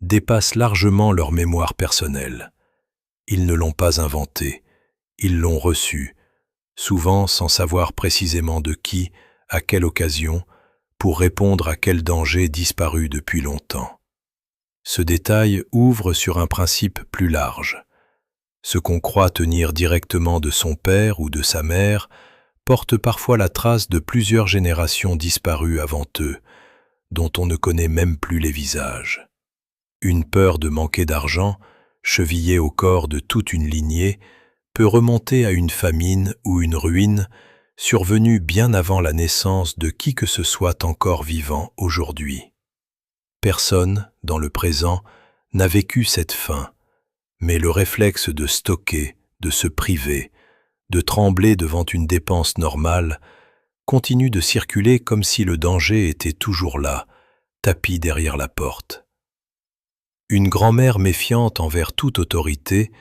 dépasse largement leur mémoire personnelle. Ils ne l'ont pas inventé, ils l'ont reçu, souvent sans savoir précisément de qui, à quelle occasion, pour répondre à quel danger disparu depuis longtemps. Ce détail ouvre sur un principe plus large. Ce qu'on croit tenir directement de son père ou de sa mère porte parfois la trace de plusieurs générations disparues avant eux, dont on ne connaît même plus les visages. Une peur de manquer d'argent, chevillée au corps de toute une lignée, peut remonter à une famine ou une ruine survenue bien avant la naissance de qui que ce soit encore vivant aujourd'hui. Personne, dans le présent, n'a vécu cette faim, mais le réflexe de stocker, de se priver, de trembler devant une dépense normale, continue de circuler comme si le danger était toujours là, tapi derrière la porte. Une grand-mère méfiante envers toute autorité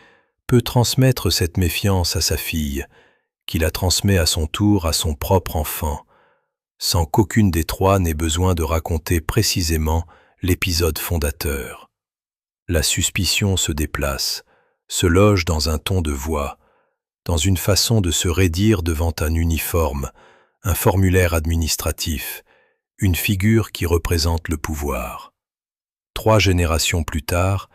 peut transmettre cette méfiance à sa fille, qui la transmet à son tour à son propre enfant, sans qu'aucune des trois n'ait besoin de raconter précisément l'épisode fondateur. La suspicion se déplace, se loge dans un ton de voix, dans une façon de se raidir devant un uniforme, un formulaire administratif, une figure qui représente le pouvoir. 3 générations plus tard,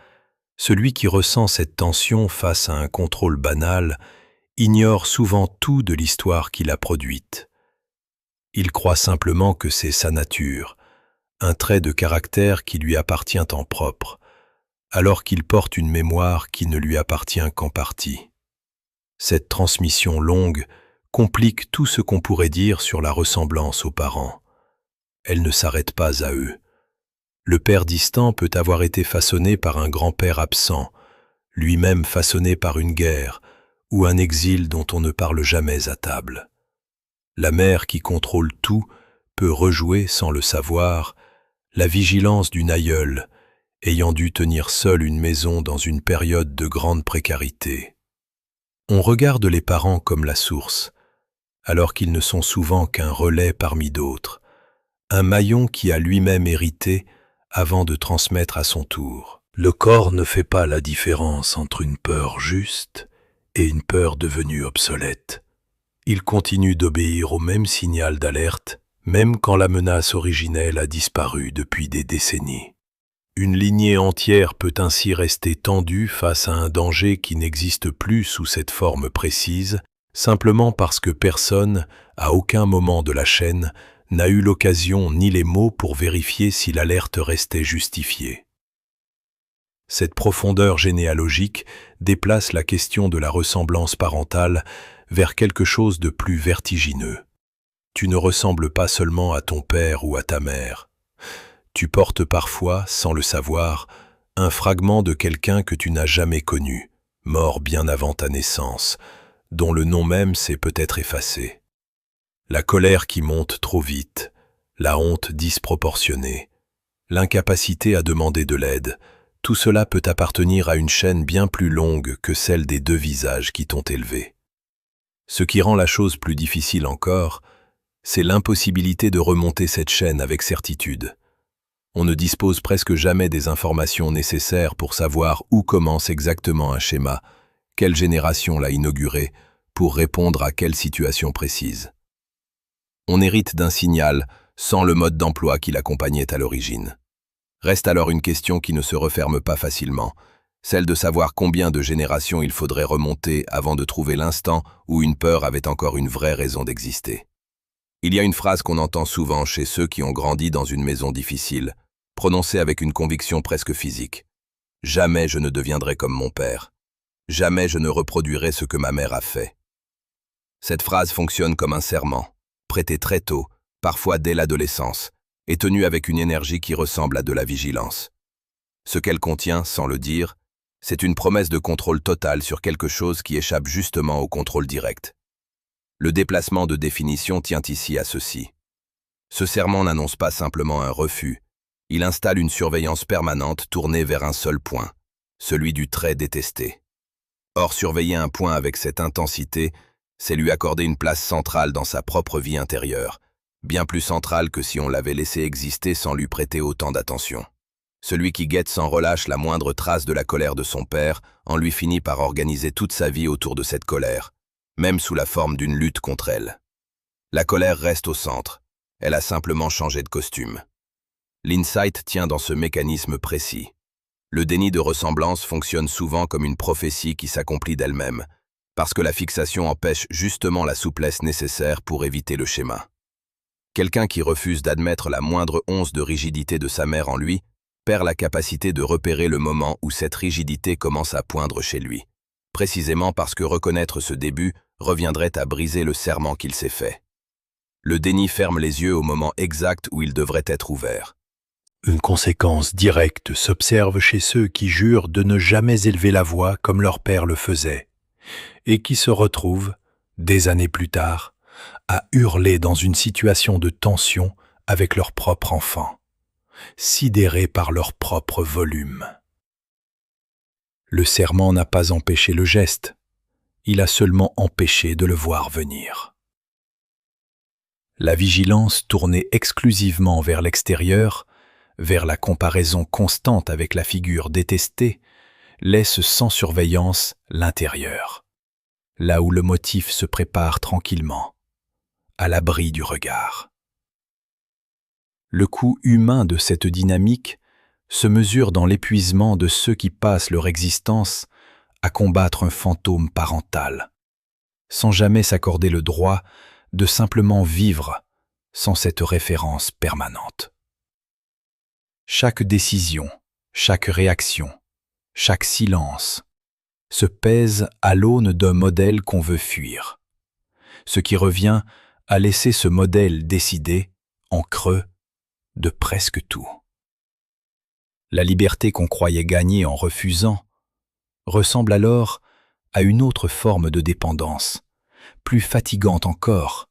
celui qui ressent cette tension face à un contrôle banal ignore souvent tout de l'histoire qui l'a produite. Il croit simplement que c'est sa nature, un trait de caractère qui lui appartient en propre, alors qu'il porte une mémoire qui ne lui appartient qu'en partie. Cette transmission longue complique tout ce qu'on pourrait dire sur la ressemblance aux parents. Elle ne s'arrête pas à eux. Le père distant peut avoir été façonné par un grand-père absent, lui-même façonné par une guerre ou un exil dont on ne parle jamais à table. La mère qui contrôle tout peut rejouer, sans le savoir, la vigilance d'une aïeule, ayant dû tenir seule une maison dans une période de grande précarité. On regarde les parents comme la source, alors qu'ils ne sont souvent qu'un relais parmi d'autres, un maillon qui a lui-même hérité avant de transmettre à son tour. Le corps ne fait pas la différence entre une peur juste et une peur devenue obsolète. Il continue d'obéir au même signal d'alerte, même quand la menace originelle a disparu depuis des décennies. Une lignée entière peut ainsi rester tendue face à un danger qui n'existe plus sous cette forme précise, simplement parce que personne, à aucun moment de la chaîne, n'a eu l'occasion ni les mots pour vérifier si l'alerte restait justifiée. Cette profondeur généalogique déplace la question de la ressemblance parentale vers quelque chose de plus vertigineux. Tu ne ressembles pas seulement à ton père ou à ta mère. Tu portes parfois, sans le savoir, un fragment de quelqu'un que tu n'as jamais connu, mort bien avant ta naissance, dont le nom même s'est peut-être effacé. La colère qui monte trop vite, la honte disproportionnée, l'incapacité à demander de l'aide, Tout cela peut appartenir à une chaîne bien plus longue que celle des 2 visages qui t'ont élevé. Ce qui rend la chose plus difficile encore, c'est l'impossibilité de remonter cette chaîne avec certitude. On ne dispose presque jamais des informations nécessaires pour savoir où commence exactement un schéma, quelle génération l'a inauguré, pour répondre à quelle situation précise. On hérite d'un signal sans le mode d'emploi qui l'accompagnait à l'origine. Reste alors une question qui ne se referme pas facilement, celle de savoir combien de générations il faudrait remonter avant de trouver l'instant où une peur avait encore une vraie raison d'exister. Il y a une phrase qu'on entend souvent chez ceux qui ont grandi dans une maison difficile, prononcée avec une conviction presque physique. « Jamais je ne deviendrai comme mon père. Jamais je ne reproduirai ce que ma mère a fait. » Cette phrase fonctionne comme un serment, prêté très tôt, parfois dès l'adolescence, et tenu avec une énergie qui ressemble à de la vigilance. Ce qu'elle contient, sans le dire, c'est une promesse de contrôle total sur quelque chose qui échappe justement au contrôle direct. Le déplacement de définition tient ici à ceci. Ce serment n'annonce pas simplement un refus, il installe une surveillance permanente tournée vers un seul point, celui du très détesté. Or, surveiller un point avec cette intensité, c'est lui accorder une place centrale dans sa propre vie intérieure, bien plus centrale que si on l'avait laissé exister sans lui prêter autant d'attention. Celui qui guette sans relâche la moindre trace de la colère de son père en lui finit par organiser toute sa vie autour de cette colère, même sous la forme d'une lutte contre elle. La colère reste au centre, elle a simplement changé de costume. L'insight tient dans ce mécanisme précis. Le déni de ressemblance fonctionne souvent comme une prophétie qui s'accomplit d'elle-même, parce que la fixation empêche justement la souplesse nécessaire pour éviter le schéma. Quelqu'un qui refuse d'admettre la moindre once de rigidité de sa mère en lui perd la capacité de repérer le moment où cette rigidité commence à poindre chez lui, précisément parce que reconnaître ce début reviendrait à briser le serment qu'il s'est fait. Le déni ferme les yeux au moment exact où ils devraient être ouverts. Une conséquence directe s'observe chez ceux qui jurent de ne jamais élever la voix comme leur père le faisait, et qui se retrouvent, des années plus tard, à hurler dans une situation de tension avec leur propre enfant, sidérés par leur propre volume. Le serment n'a pas empêché le geste, il a seulement empêché de le voir venir. La vigilance tournée exclusivement vers l'extérieur, vers la comparaison constante avec la figure détestée, laisse sans surveillance l'intérieur, là où le motif se prépare tranquillement, à l'abri du regard. Le coût humain de cette dynamique se mesure dans l'épuisement de ceux qui passent leur existence à combattre un fantôme parental, sans jamais s'accorder le droit de simplement vivre sans cette référence permanente. Chaque décision, chaque réaction, chaque silence se pèse à l'aune d'un modèle qu'on veut fuir, ce qui revient à laisser ce modèle décider, en creux, de presque tout. La liberté qu'on croyait gagner en refusant ressemble alors à une autre forme de dépendance, plus fatigante encore,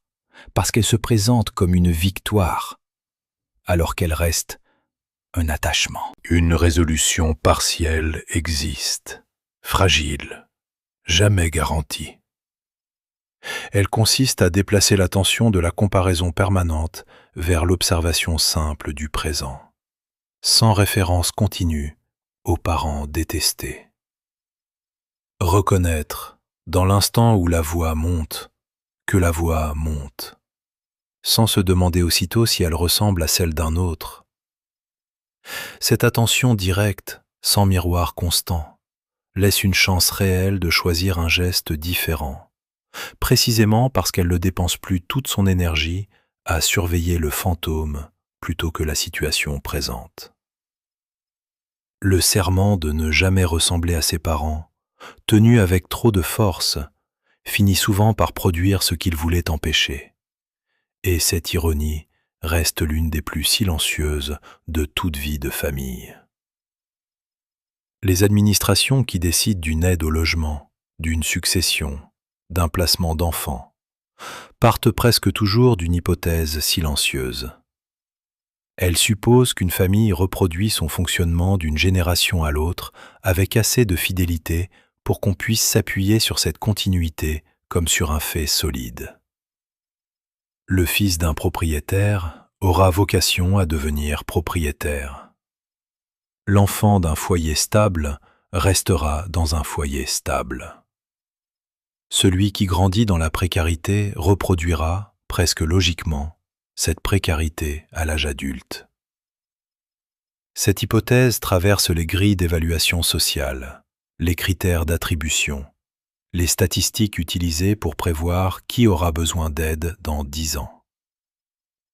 parce qu'elle se présente comme une victoire, alors qu'elle reste un attachement. Une résolution partielle existe, fragile, jamais garantie. Elle consiste à déplacer l'attention de la comparaison permanente vers l'observation simple du présent, sans référence continue aux parents détestés. Reconnaître, dans l'instant où la voix monte, que la voix monte, sans se demander aussitôt si elle ressemble à celle d'un autre. Cette attention directe, sans miroir constant, laisse une chance réelle de choisir un geste différent, précisément parce qu'elle ne dépense plus toute son énergie à surveiller le fantôme plutôt que la situation présente. Le serment de ne jamais ressembler à ses parents, tenu avec trop de force, finit souvent par produire ce qu'il voulait empêcher. Et cette ironie reste l'une des plus silencieuses de toute vie de famille. Les administrations qui décident d'une aide au logement, d'une succession, d'un placement d'enfants, partent presque toujours d'une hypothèse silencieuse. Elle suppose qu'une famille reproduit son fonctionnement d'une génération à l'autre avec assez de fidélité pour qu'on puisse s'appuyer sur cette continuité comme sur un fait solide. Le fils d'un propriétaire aura vocation à devenir propriétaire. L'enfant d'un foyer stable restera dans un foyer stable. Celui qui grandit dans la précarité reproduira, presque logiquement, cette précarité à l'âge adulte. Cette hypothèse traverse les grilles d'évaluation sociale, les critères d'attribution, les statistiques utilisées pour prévoir qui aura besoin d'aide dans 10 ans.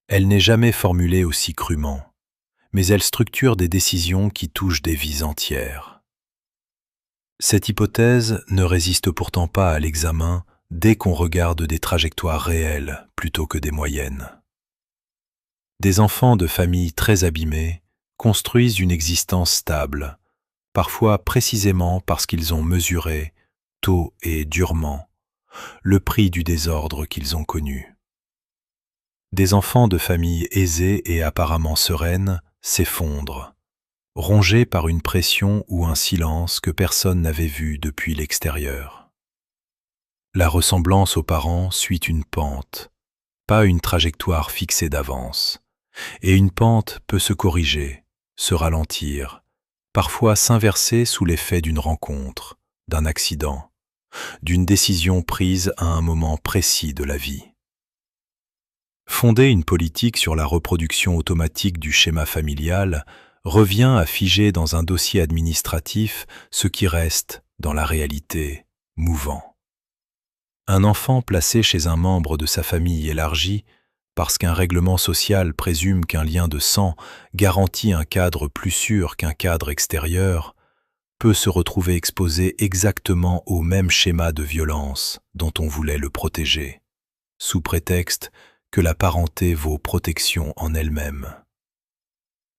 Elle n'est jamais formulée aussi crûment, mais elle structure des décisions qui touchent des vies entières. Cette hypothèse ne résiste pourtant pas à l'examen dès qu'on regarde des trajectoires réelles plutôt que des moyennes. Des enfants de familles très abîmées construisent une existence stable, parfois précisément parce qu'ils ont mesuré, tôt et durement, le prix du désordre qu'ils ont connu. Des enfants de familles aisées et apparemment sereines s'effondrent, rongés par une pression ou un silence que personne n'avait vu depuis l'extérieur. La ressemblance aux parents suit une pente, pas une trajectoire fixée d'avance, et une pente peut se corriger, se ralentir, parfois s'inverser sous l'effet d'une rencontre, d'un accident, d'une décision prise à un moment précis de la vie. Fonder une politique sur la reproduction automatique du schéma familial revient à figer dans un dossier administratif ce qui reste, dans la réalité, mouvant. Un enfant placé chez un membre de sa famille élargie, parce qu'un règlement social présume qu'un lien de sang garantit un cadre plus sûr qu'un cadre extérieur, peut se retrouver exposé exactement au même schéma de violence dont on voulait le protéger, sous prétexte que la parenté vaut protection en elle-même.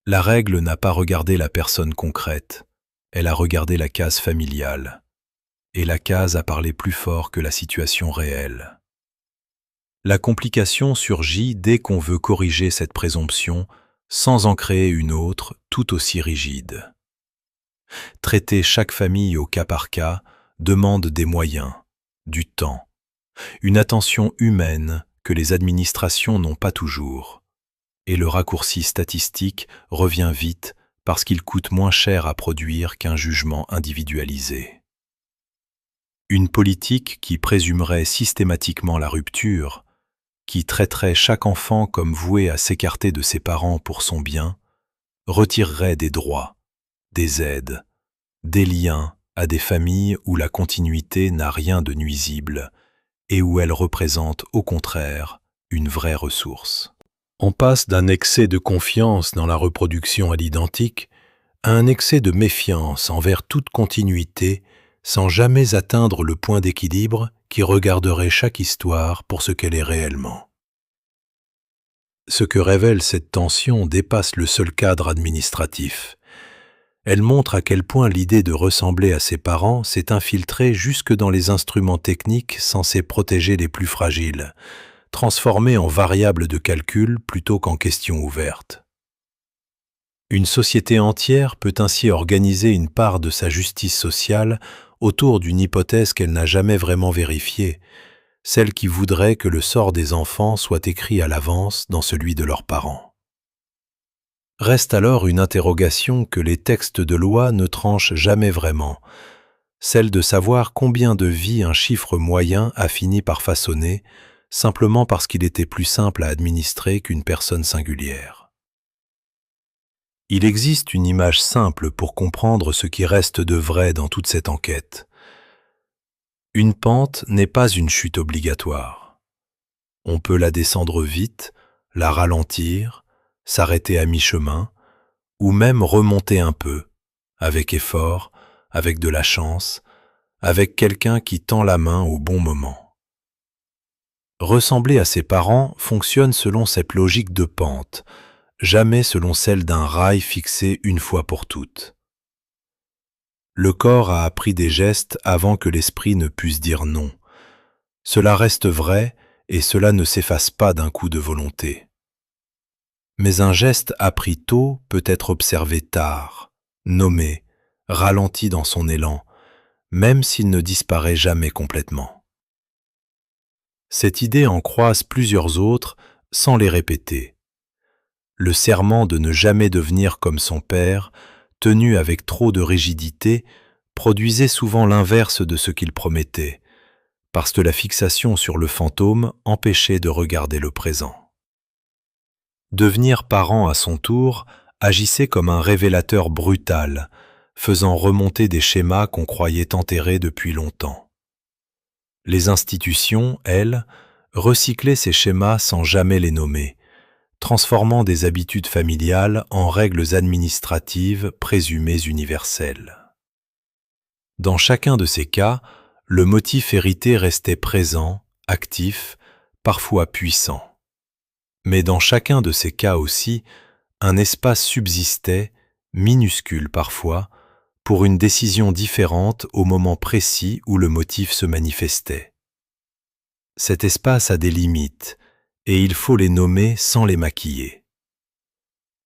La règle n'a pas regardé la personne concrète, elle a regardé la case familiale, et la case a parlé plus fort que la situation réelle. La complication surgit dès qu'on veut corriger cette présomption sans en créer une autre tout aussi rigide. Traiter chaque famille au cas par cas demande des moyens, du temps, une attention humaine que les administrations n'ont pas toujours, et le raccourci statistique revient vite parce qu'il coûte moins cher à produire qu'un jugement individualisé. Une politique qui présumerait systématiquement la rupture, qui traiterait chaque enfant comme voué à s'écarter de ses parents pour son bien, retirerait des droits, des aides, des liens à des familles où la continuité n'a rien de nuisible et où elle représente au contraire une vraie ressource. On passe d'un excès de confiance dans la reproduction à l'identique à un excès de méfiance envers toute continuité sans jamais atteindre le point d'équilibre qui regarderait chaque histoire pour ce qu'elle est réellement. Ce que révèle cette tension dépasse le seul cadre administratif. Elle montre à quel point l'idée de ressembler à ses parents s'est infiltrée jusque dans les instruments techniques censés protéger les plus fragiles, transformés en variables de calcul plutôt qu'en questions ouvertes. Une société entière peut ainsi organiser une part de sa justice sociale autour d'une hypothèse qu'elle n'a jamais vraiment vérifiée, celle qui voudrait que le sort des enfants soit écrit à l'avance dans celui de leurs parents. Reste alors une interrogation que les textes de loi ne tranchent jamais vraiment, celle de savoir combien de vies un chiffre moyen a fini par façonner, simplement parce qu'il était plus simple à administrer qu'une personne singulière. Il existe une image simple pour comprendre ce qui reste de vrai dans toute cette enquête. Une pente n'est pas une chute obligatoire. On peut la descendre vite, la ralentir, s'arrêter à mi-chemin, ou même remonter un peu, avec effort, avec de la chance, avec quelqu'un qui tend la main au bon moment. Ressembler à ses parents fonctionne selon cette logique de pente, jamais selon celle d'un rail fixé une fois pour toutes. Le corps a appris des gestes avant que l'esprit ne puisse dire non. Cela reste vrai et cela ne s'efface pas d'un coup de volonté. Mais un geste appris tôt peut être observé tard, nommé, ralenti dans son élan, même s'il ne disparaît jamais complètement. Cette idée en croise plusieurs autres sans les répéter. Le serment de ne jamais devenir comme son père, tenu avec trop de rigidité, produisait souvent l'inverse de ce qu'il promettait, parce que la fixation sur le fantôme empêchait de regarder le présent. Devenir parent à son tour agissait comme un révélateur brutal, faisant remonter des schémas qu'on croyait enterrés depuis longtemps. Les institutions, elles, recyclaient ces schémas sans jamais les nommer, transformant des habitudes familiales en règles administratives présumées universelles. Dans chacun de ces cas, le motif hérité restait présent, actif, parfois puissant. Mais dans chacun de ces cas aussi, un espace subsistait, minuscule parfois, pour une décision différente au moment précis où le motif se manifestait. Cet espace a des limites, et il faut les nommer sans les maquiller.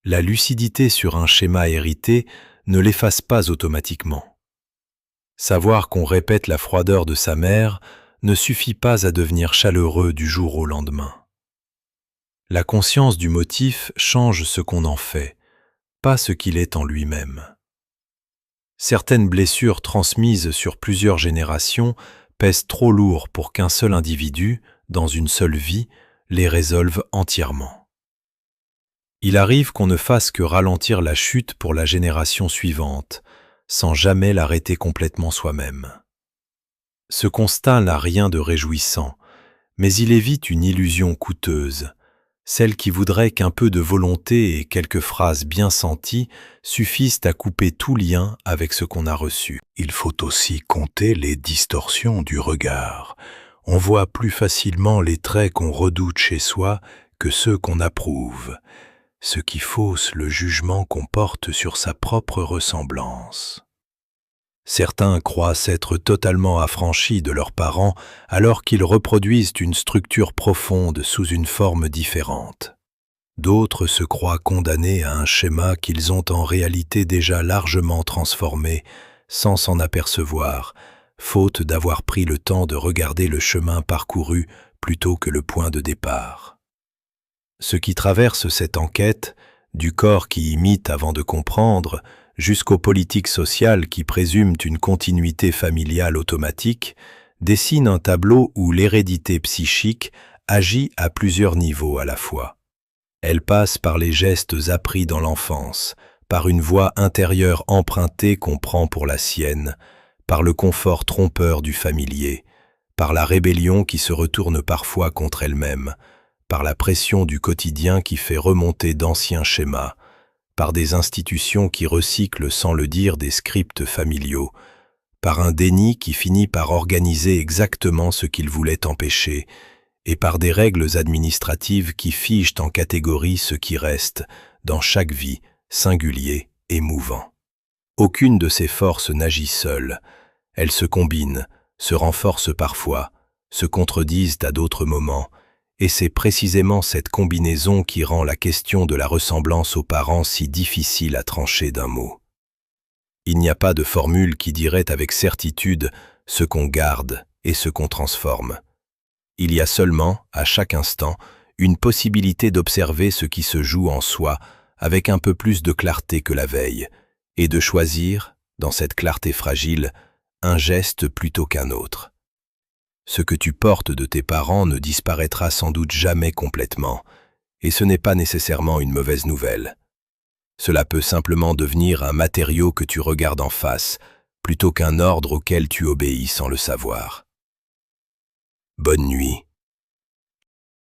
La lucidité sur un schéma hérité ne l'efface pas automatiquement. Savoir qu'on répète la froideur de sa mère ne suffit pas à devenir chaleureux du jour au lendemain. La conscience du motif change ce qu'on en fait, pas ce qu'il est en lui-même. Certaines blessures transmises sur plusieurs générations pèsent trop lourd pour qu'un seul individu, dans une seule vie, les résolve entièrement. Il arrive qu'on ne fasse que ralentir la chute pour la génération suivante, sans jamais l'arrêter complètement soi-même. Ce constat n'a rien de réjouissant, mais il évite une illusion coûteuse, celle qui voudrait qu'un peu de volonté et quelques phrases bien senties suffisent à couper tout lien avec ce qu'on a reçu. Il faut aussi compter les distorsions du regard. On voit plus facilement les traits qu'on redoute chez soi que ceux qu'on approuve, ce qui fausse le jugement qu'on porte sur sa propre ressemblance. Certains croient s'être totalement affranchis de leurs parents alors qu'ils reproduisent une structure profonde sous une forme différente. D'autres se croient condamnés à un schéma qu'ils ont en réalité déjà largement transformé sans s'en apercevoir, faute d'avoir pris le temps de regarder le chemin parcouru plutôt que le point de départ. Ceux qui traversent cette enquête, du corps qui imite avant de comprendre, jusqu'aux politiques sociales qui présument une continuité familiale automatique, dessinent un tableau où l'hérédité psychique agit à plusieurs niveaux à la fois. Elle passe par les gestes appris dans l'enfance, par une voix intérieure empruntée qu'on prend pour la sienne, par le confort trompeur du familier, par la rébellion qui se retourne parfois contre elle-même, par la pression du quotidien qui fait remonter d'anciens schémas, par des institutions qui recyclent sans le dire des scripts familiaux, par un déni qui finit par organiser exactement ce qu'il voulait empêcher, et par des règles administratives qui figent en catégories ce qui reste, dans chaque vie, singulier et mouvant. Aucune de ces forces n'agit seule. Elles se combinent, se renforcent parfois, se contredisent à d'autres moments, et c'est précisément cette combinaison qui rend la question de la ressemblance aux parents si difficile à trancher d'un mot. Il n'y a pas de formule qui dirait avec certitude ce qu'on garde et ce qu'on transforme. Il y a seulement, à chaque instant, une possibilité d'observer ce qui se joue en soi avec un peu plus de clarté que la veille, et de choisir, dans cette clarté fragile, un geste plutôt qu'un autre. Ce que tu portes de tes parents ne disparaîtra sans doute jamais complètement, et ce n'est pas nécessairement une mauvaise nouvelle. Cela peut simplement devenir un matériau que tu regardes en face, plutôt qu'un ordre auquel tu obéis sans le savoir. Bonne nuit.